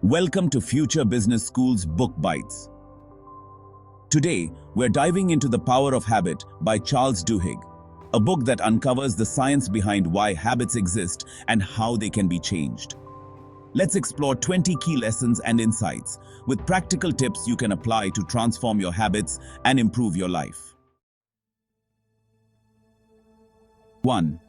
Welcome to Future Business School's Book Bites. Today, we're diving into The Power of Habit by Charles Duhigg, a book that uncovers the science behind why habits exist and how they can be changed. Let's explore 20 key lessons and insights with practical tips you can apply to transform your habits and improve your life. 1.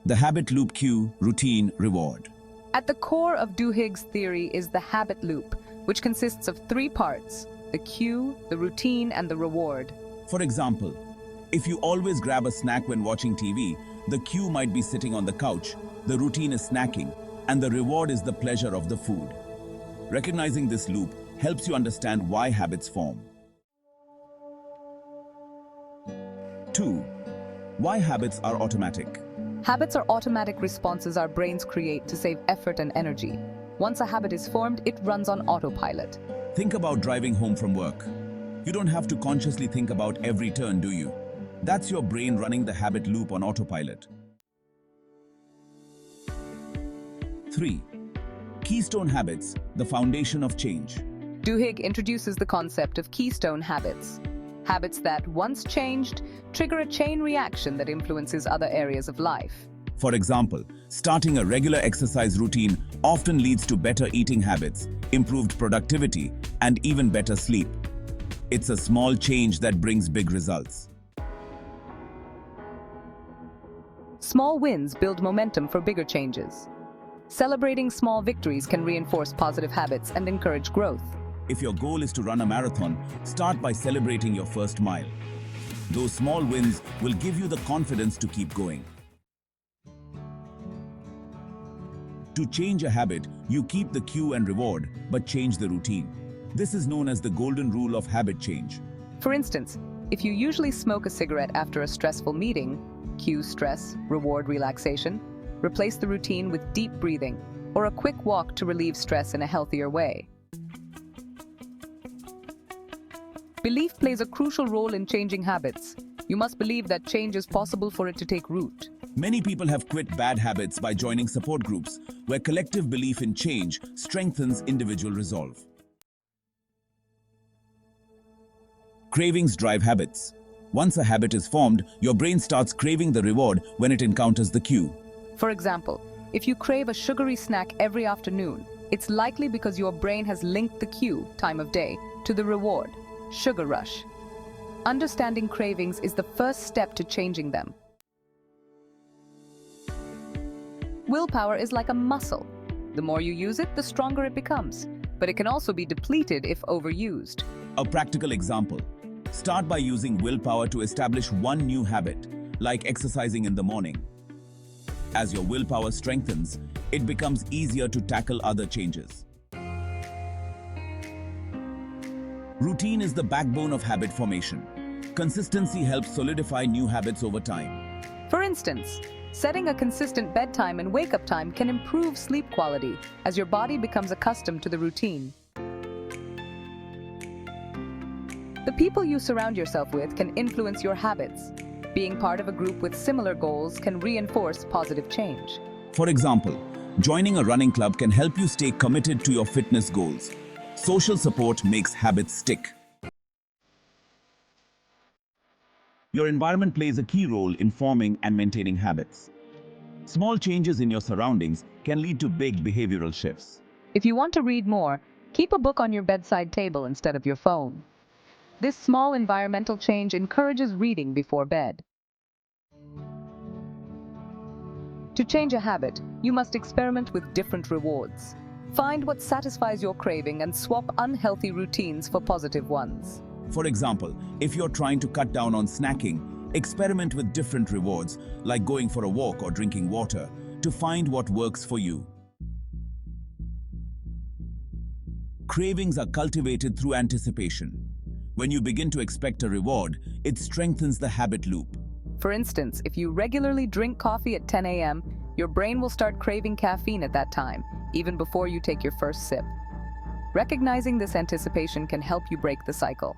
The habit loop: cue, routine, reward. At the core of Duhigg's theory is the habit loop, which consists of three parts: the cue, the routine, and the reward. For example, if you always grab a snack when watching TV, the cue might be sitting on the couch, the routine is snacking, and the reward is the pleasure of the food. Recognizing this loop helps you understand why habits form. 2. Why habits are automatic. Habits are automatic responses our brains create to save effort and energy. Once a habit is formed, it runs on autopilot. Think about driving home from work. You don't have to consciously think about every turn, do you? That's your brain running the habit loop on autopilot. 3. Keystone habits, the foundation of change. Duhigg introduces the concept of keystone habits. Habits that, once changed, trigger a chain reaction that influences other areas of life. For example, starting a regular exercise routine often leads to better eating habits, improved productivity, and even better sleep. It's a small change that brings big results. Small wins build momentum for bigger changes. Celebrating small victories can reinforce positive habits and encourage growth. If your goal is to run a marathon, start by celebrating your first mile. Those small wins will give you the confidence to keep going. To change a habit, you keep the cue and reward, but change the routine. This is known as the golden rule of habit change. For instance, if you usually smoke a cigarette after a stressful meeting, cue stress, reward relaxation, replace the routine with deep breathing or a quick walk to relieve stress in a healthier way. Belief plays a crucial role in changing habits. You must believe that change is possible for it to take root. Many people have quit bad habits by joining support groups, where collective belief in change strengthens individual resolve. Cravings drive habits. Once a habit is formed, your brain starts craving the reward when it encounters the cue. For example, if you crave a sugary snack every afternoon, it's likely because your brain has linked the cue, time of day, to the reward, sugar rush. Understanding cravings is the first step to changing them. Willpower is like a muscle. The more you use it, the stronger it becomes. But it can also be depleted if overused. A practical example. Start by using willpower to establish one new habit, like exercising in the morning. As your willpower strengthens, it becomes easier to tackle other changes. Routine is the backbone of habit formation. Consistency helps solidify new habits over time. For instance, setting a consistent bedtime and wake-up time can improve sleep quality as your body becomes accustomed to the routine. The people you surround yourself with can influence your habits. Being part of a group with similar goals can reinforce positive change. For example, joining a running club can help you stay committed to your fitness goals. Social support makes habits stick. Your environment plays a key role in forming and maintaining habits. Small changes in your surroundings can lead to big behavioral shifts. If you want to read more, keep a book on your bedside table instead of your phone. This small environmental change encourages reading before bed. To change a habit, you must experiment with different rewards. Find what satisfies your craving and swap unhealthy routines for positive ones. For example, if you're trying to cut down on snacking, experiment with different rewards, like going for a walk or drinking water, to find what works for you. Cravings are cultivated through anticipation. When you begin to expect a reward, it strengthens the habit loop. For instance, if you regularly drink coffee at 10 a.m., your brain will start craving caffeine at that time, even before you take your first sip. Recognizing this anticipation can help you break the cycle.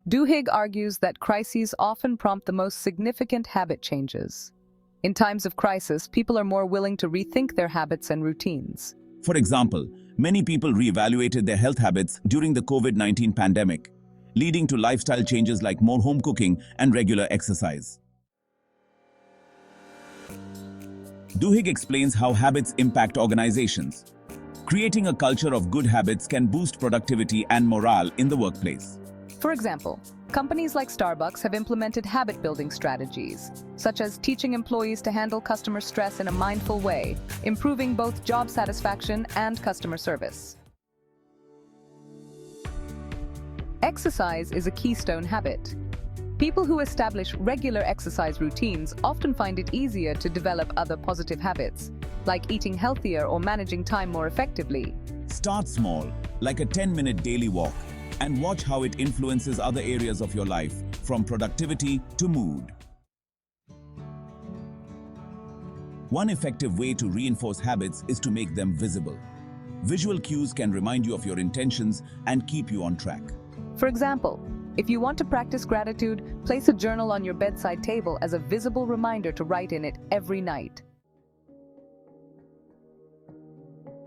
Duhigg argues that crises often prompt the most significant habit changes. In times of crisis, people are more willing to rethink their habits and routines. For example, many people reevaluated their health habits during the COVID-19 pandemic, leading to lifestyle changes like more home cooking and regular exercise. Duhigg explains how habits impact organizations. Creating a culture of good habits can boost productivity and morale in the workplace. For example, companies like Starbucks have implemented habit-building strategies, such as teaching employees to handle customer stress in a mindful way, improving both job satisfaction and customer service. Exercise is a keystone habit. People who establish regular exercise routines often find it easier to develop other positive habits, like eating healthier or managing time more effectively. Start small, like a 10-minute daily walk, and watch how it influences other areas of your life, from productivity to mood. One effective way to reinforce habits is to make them visible. Visual cues can remind you of your intentions and keep you on track. For example, if you want to practice gratitude, place a journal on your bedside table as a visible reminder to write in it every night.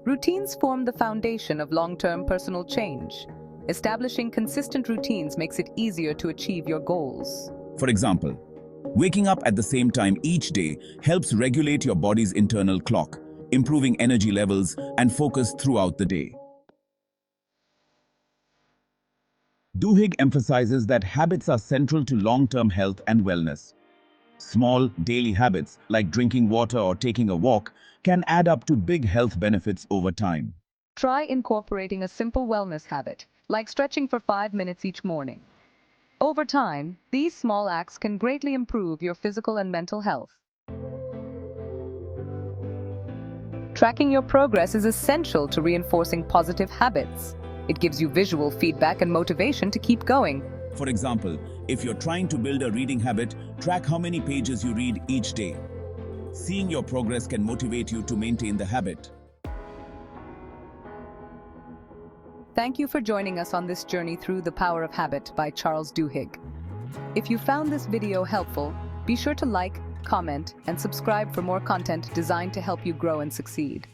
Routines form the foundation of long-term personal change. Establishing consistent routines makes it easier to achieve your goals. For example, waking up at the same time each day helps regulate your body's internal clock, improving energy levels and focus throughout the day. Duhigg emphasizes that habits are central to long-term health and wellness. Small, daily habits like drinking water or taking a walk can add up to big health benefits over time. Try incorporating a simple wellness habit, like stretching for 5 minutes each morning. Over time, these small acts can greatly improve your physical and mental health. Tracking your progress is essential to reinforcing positive habits. It gives you visual feedback and motivation to keep going. For example, if you're trying to build a reading habit, track how many pages you read each day. Seeing your progress can motivate you to maintain the habit. Thank you for joining us on this journey through The Power of Habit by Charles Duhigg. If you found this video helpful, be sure to like, comment, and subscribe for more content designed to help you grow and succeed.